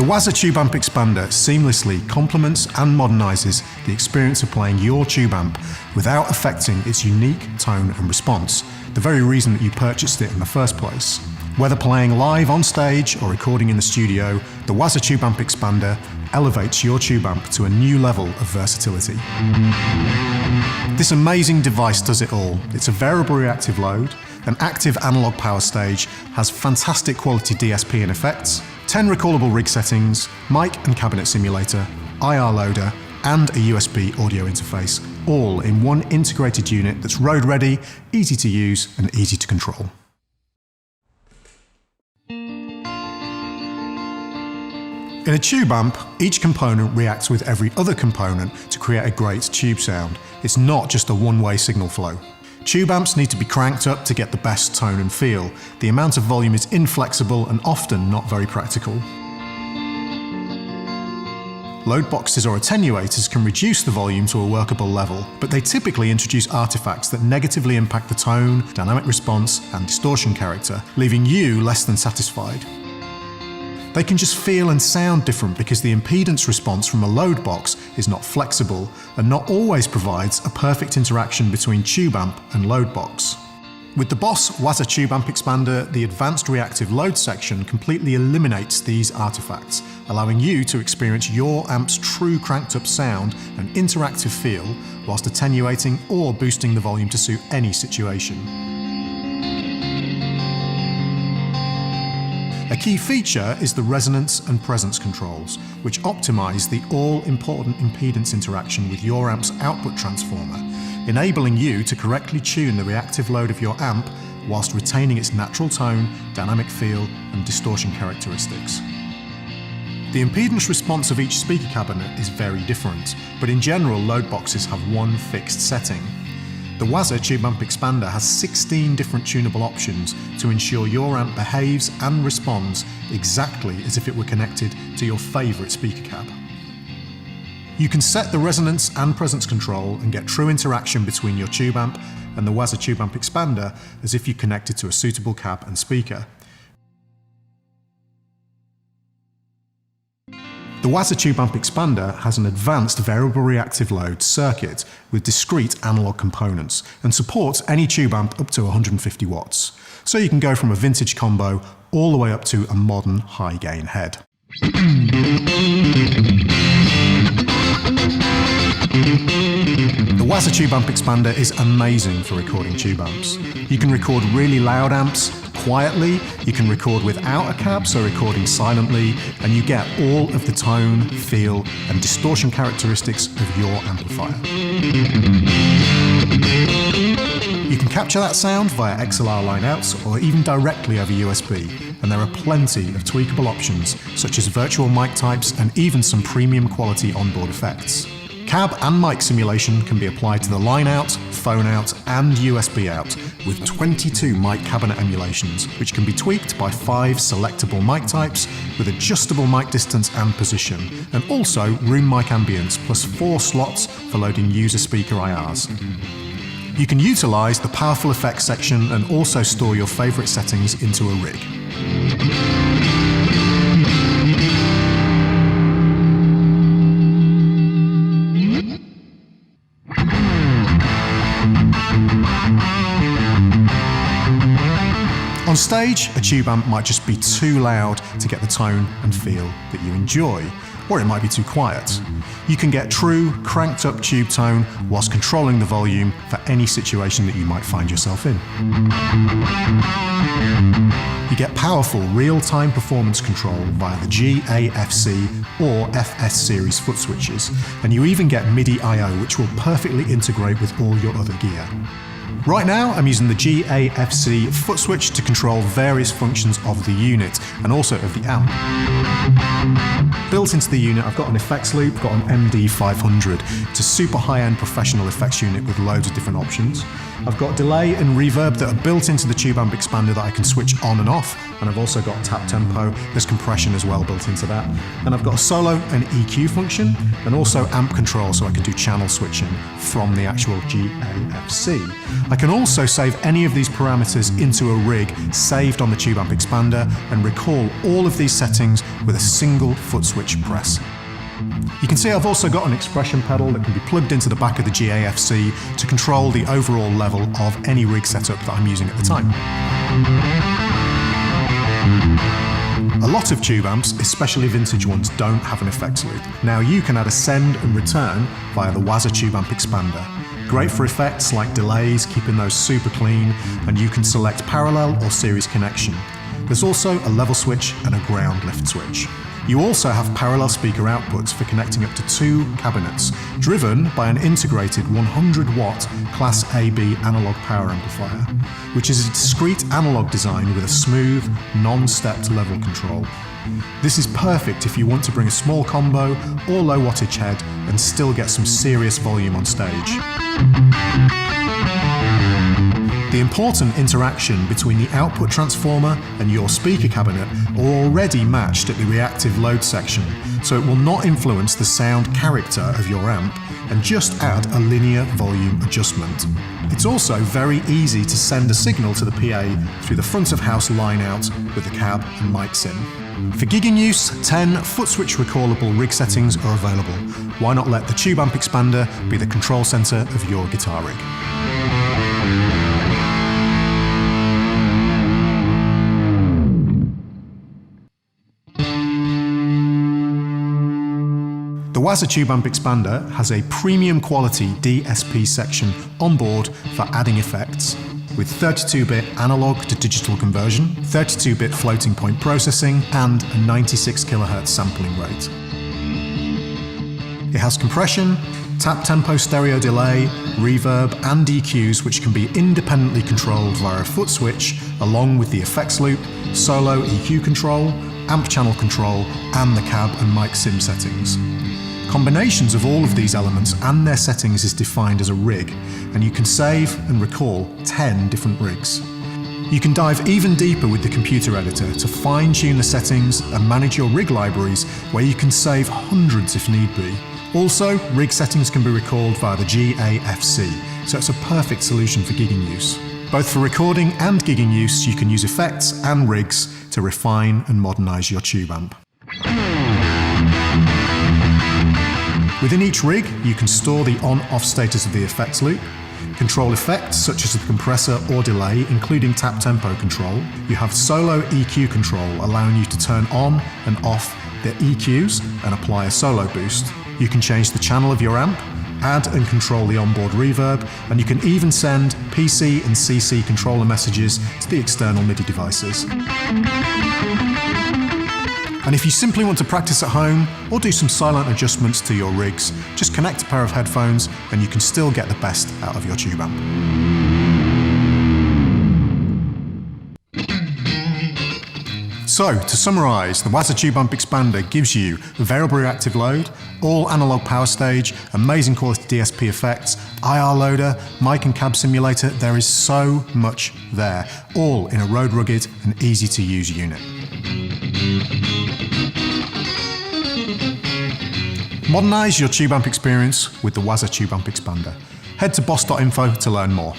The WAZA Tube Amp Expander seamlessly complements and modernises the experience of playing your tube amp without affecting its unique tone and response, the very reason that you purchased it in the first place. Whether playing live on stage or recording in the studio, the WAZA Tube Amp Expander elevates your tube amp to a new level of versatility. This amazing device does it all. It's a variable reactive load, an active analog power stage, has fantastic quality DSP and effects, 10 recallable rig settings, mic and cabinet simulator, IR loader, and a USB audio interface, all in one integrated unit that's road ready, easy to use, and easy to control. In a tube amp, each component reacts with every other component to create a great tube sound. It's not just a one-way signal flow. Tube amps need to be cranked up to get the best tone and feel. The amount of volume is inflexible and often not very practical. Load boxes or attenuators can reduce the volume to a workable level, but they typically introduce artifacts that negatively impact the tone, dynamic response, and distortion character, leaving you less than satisfied. They can just feel and sound different because the impedance response from a load box is not flexible and not always provides a perfect interaction between tube amp and load box. With the Boss WAZA Tube Amp Expander, the advanced reactive load section completely eliminates these artifacts, allowing you to experience your amp's true cranked up sound and interactive feel whilst attenuating or boosting the volume to suit any situation. A key feature is the resonance and presence controls, which optimize the all-important impedance interaction with your amp's output transformer, enabling you to correctly tune the reactive load of your amp whilst retaining its natural tone, dynamic feel, and distortion characteristics. The impedance response of each speaker cabinet is very different, but in general, load boxes have one fixed setting. The WAZA Tube Amp Expander has 16 different tunable options to ensure your amp behaves and responds exactly as if it were connected to your favourite speaker cab. You can set the resonance and presence control and get true interaction between your tube amp and the WAZA Tube Amp Expander as if you connected to a suitable cab and speaker. The WAZA Tube Amp Expander has an advanced variable reactive load circuit with discrete analog components and supports any tube amp up to 150 watts. So you can go from a vintage combo all the way up to a modern high gain head. The WAZA Tube Amp Expander is amazing for recording tube amps. You can record really loud amps quietly, you can record without a cab, so recording silently, and you get all of the tone, feel, and distortion characteristics of your amplifier. You can capture that sound via XLR lineouts or even directly over USB, and there are plenty of tweakable options such as virtual mic types and even some premium quality onboard effects. Cab and mic simulation can be applied to the line out, phone out, and USB out with 22 mic cabinet emulations, which can be tweaked by 5 selectable mic types with adjustable mic distance and position, and also room mic ambience plus 4 slots for loading user speaker IRs. You can utilise the powerful effects section and also store your favourite settings into a rig. On stage, a tube amp might just be too loud to get the tone and feel that you enjoy, or it might be too quiet. You can get true, cranked up tube tone whilst controlling the volume for any situation that you might find yourself in. You get powerful real-time performance control via the GAFC or FS series foot switches, and you even get MIDI I/O, which will perfectly integrate with all your other gear. Right now, I'm using the GAFC foot switch to control various functions of the unit and also of the amp. Built into the unit, I've got an effects loop, got an MD500. It's a super high-end professional effects unit with loads of different options. I've got delay and reverb that are built into the tube amp expander that I can switch on and off, and I've also got tap tempo, there's compression as well built into that. And I've got a solo and EQ function, and also amp control so I can do channel switching from the actual GAFC. I can also save any of these parameters into a rig saved on the tube amp expander and recall all of these settings with a single foot switch press. You can see I've also got an expression pedal that can be plugged into the back of the GAFC to control the overall level of any rig setup that I'm using at the time. A lot of tube amps, especially vintage ones, don't have an effects loop. Now you can add a send and return via the WAZA tube amp expander. Great for effects like delays, keeping those super clean, and you can select parallel or series connection. There's also a level switch and a ground lift switch. You also have parallel speaker outputs for connecting up to 2 cabinets, driven by an integrated 100-watt Class AB analog power amplifier, which is a discrete analog design with a smooth, non-stepped level control. This is perfect if you want to bring a small combo or low wattage head and still get some serious volume on stage. The important interaction between the output transformer and your speaker cabinet are already matched at the reactive load section, so it will not influence the sound character of your amp and just add a linear volume adjustment. It's also very easy to send a signal to the PA through the front of house line out with the cab and mics in. For gigging use, 10 foot switch recallable rig settings are available. Why not let the tube amp expander be the control center of your guitar rig? The WAZA tube amp expander has a premium quality DSP section on board for adding effects, with 32-bit analog to digital conversion, 32-bit floating point processing, and a 96 kHz sampling rate. It has compression, tap tempo stereo delay, reverb, and EQs which can be independently controlled via a foot switch, along with the effects loop, solo EQ control, amp channel control, and the cab and mic sim settings. Combinations of all of these elements and their settings is defined as a rig, and you can save and recall 10 different rigs. You can dive even deeper with the computer editor to fine-tune the settings and manage your rig libraries, where you can save hundreds if need be. Also, rig settings can be recalled via the GAFC, so it's a perfect solution for gigging use. Both for recording and gigging use, you can use effects and rigs to refine and modernize your tube amp. Within each rig, you can store the on-off status of the effects loop, control effects such as the compressor or delay, including tap tempo control. You have solo EQ control, allowing you to turn on and off the EQs and apply a solo boost. You can change the channel of your amp, add and control the onboard reverb, and you can even send PC and CC controller messages to the external MIDI devices. And if you simply want to practice at home or do some silent adjustments to your rigs, just connect a pair of headphones and you can still get the best out of your tube amp. So, to summarise, the WAZA tube amp expander gives you a variable reactive load, all analog power stage, amazing quality DSP effects, IR loader, mic and cab simulator. There is so much there, all in a road rugged and easy to use unit. Modernise your tube amp experience with the WAZA tube amp expander. Head to boss.info to learn more.